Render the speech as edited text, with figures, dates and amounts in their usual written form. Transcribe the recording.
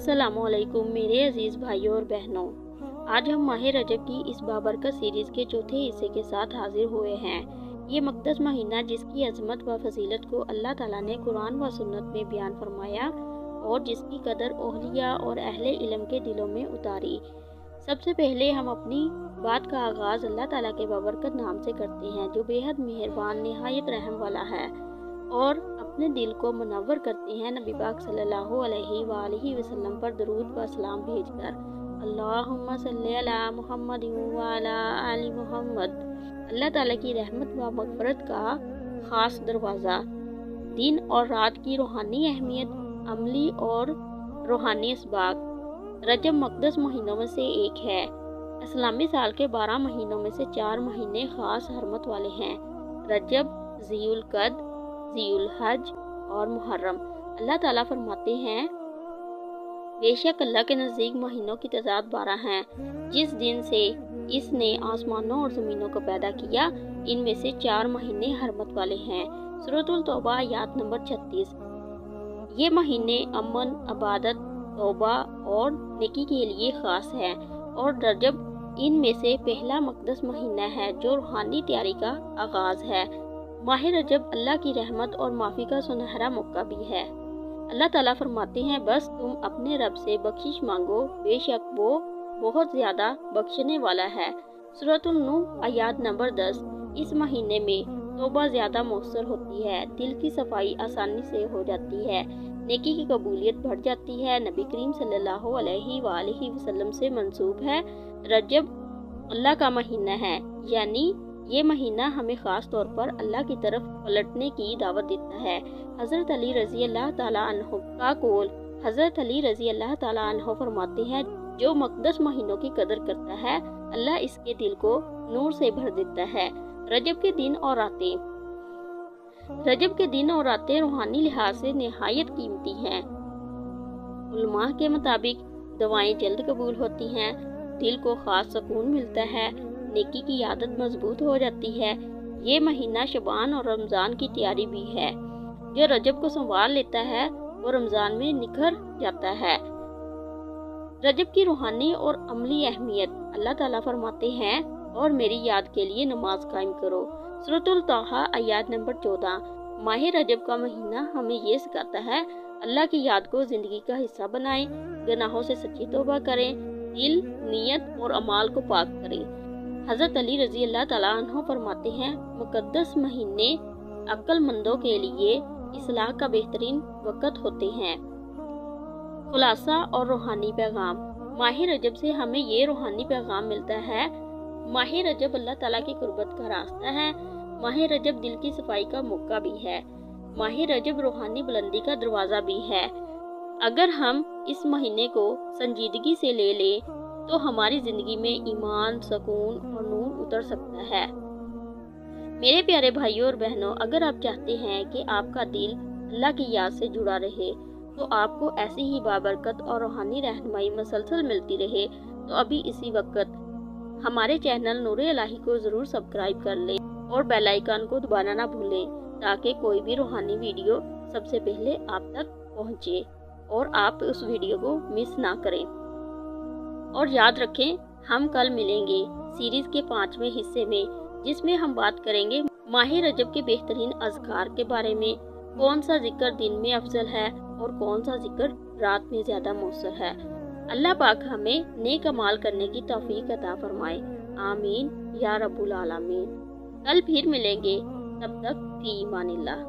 अस्सलामुअलैकुम मेरे अजीज़ भाइयों और बहनों। आज हम माह रजब की इस बाबरकत सीरीज़ के चौथे हिस्से के साथ हाजिर हुए हैं। ये मुक़द्दस महीना जिसकी अज़मत व फजीलत को अल्लाह ताला ने कुरान व सुन्नत में बयान फरमाया और जिसकी कदर औलिया और अहले इल्म के दिलों में उतारी। सबसे पहले हम अपनी बात का आगाज़ अल्लाह ताला के बाबरकत नाम से करते हैं, जो बेहद मेहरबान निहायत रहम वाला है, और अपने दिल को मुनव्वर करते हैं नबी पाक सल्लल्लाहु अलैहि वसल्लम पर दरूद व सलाम भेजकर। अल्लाहुम्मा सल्ली अला मुहम्मद व अला आलि मुहम्मद। अल्लाह ताला की रहमत व मग़फ़िरत का ख़ास दरवाज़ा। दिन और रात की रूहानी अहमियत, अमली और रूहानी असबाब। रजब मुक़द्दस महीनों में से एक है। इस्लामी साल के 12 महीनों में से 4 महीने ख़ास हरमत वाले हैं: रजब, ज़ीउल क़द, ज़ीउल हज और मुहर्रम। अल्लाह ताला फरमाते हैं, बेशक अल्लाह के नज़दीक महीनों की तादाद 12 हैं। जिस दिन से इसने आसमानों और ज़मीनों को पैदा किया, इनमें से 4 महीने हरमत वाले हैं। सूरतुल तौबा आयत नंबर 36। ये महीने अमन, इबादत, तौबा और नेकी के लिए ख़ास है, और रजब इनमें से पहला मुक़द्दस महीना है जो रूहानी तैयारी का आगाज़ है। माह रजब अल्लाह की रहमत और माफ़ी का सुनहरा मौका भी है। अल्लाह ताला फरमाते हैं, बस तुम अपने रब से बख्शिश मांगो, बेशक वो बहुत ज़्यादा बख्शने वाला है। सूरतुल नूह आयत नंबर 10। इस महीने में तौबा ज़्यादा मौसर होती है, दिल की सफाई आसानी से हो जाती है, नेकी की कबूलियत बढ़ जाती है। नबी करीम सल्लल्लाहु अलैहि वसल्लम से मंसूब है, रजब अल्लाह का महीना है, यानी ये महीना हमें ख़ास तौर पर अल्लाह की तरफ पलटने की दावत देता है। हज़रत अली रज़ी अल्लाह ताला अन्हु का कौल। हज़रत अली रज़ी अल्लाह ताला अन्हु फरमाते हैं, जो मुक़द्दस महीनों की कदर करता है, अल्लाह इसके दिल को नूर से भर देता है। रजब के दिन और रातें। रजब के दिन और रातें रूहानी लिहाज से निहायत कीमती हैं। उलमा के मुताबिक दुआएं जल्द कबूल होती हैं, दिल को ख़ास सुकून मिलता है, नेकी की आदत मजबूत हो जाती है। ये महीना शबान और रमज़ान की तैयारी भी है। जो रजब को संभाल लेता है वो रमज़ान में निखर जाता है। रजब की रूहानी और अमली अहमियत। अल्लाह ताला फरमाते हैं, और मेरी याद के लिए नमाज कायम करो। सूरतुल ताहा आयत नंबर 14। माह रजब का महीना हमें ये सिखाता है, अल्लाह की याद को ज़िंदगी का हिस्सा बनाएं, गुनाहों से सच्ची तौबा करें, दिल, नीयत और अमाल को पाक करें। हज़रत अली रज़ी अल्लाह ताला अन्हु फरमाते हैं, मुक़द्दस महीने अक्लमंदों के लिए इस्लाह का बेहतरीन वक़्त होते हैं। खुलासा और रूहानी पैगाम। माह रजब से हमें ये रूहानी पैगाम मिलता है, माह रजब अल्लाह ताला की कुर्बत का रास्ता है। माह रजब दिल की सफाई का मौका भी है। माह रजब रूहानी बुलंदी का दरवाज़ा भी है। अगर हम इस महीने को संजीदगी से ले लें तो हमारी ज़िंदगी में ईमान, सुकून और नूर उतर सकता है। मेरे प्यारे भाइयों और बहनों, अगर आप चाहते हैं कि आपका दिल अल्लाह की याद से जुड़ा रहे, तो आपको ऐसी ही बाबरकत और रूहानी रहनुमाई मुसलसल मिलती रहे, तो अभी इसी वक्त हमारे चैनल नूरे इलाही को ज़रूर सब्सक्राइब कर लें और बेल आइकन को दबाना ना भूलें, ताकि कोई भी रूहानी वीडियो सबसे पहले आप तक पहुंचे और आप उस वीडियो को मिस ना करें। और याद रखें, हम कल मिलेंगे सीरीज़ के 5वें हिस्से में, जिसमें हम बात करेंगे माह रजब के बेहतरीन अज़कार के बारे में। कौन सा जिक्र दिन में अफजल है और कौन सा जिक्र रात में ज़्यादा मौसर है। अल्लाह पाक हमें नेक अमाल करने की तौफीक अता फरमाए। आमीन या रब्बुल आलमीन। कल फिर मिलेंगे, तब तक फी ईमानिल्लाह।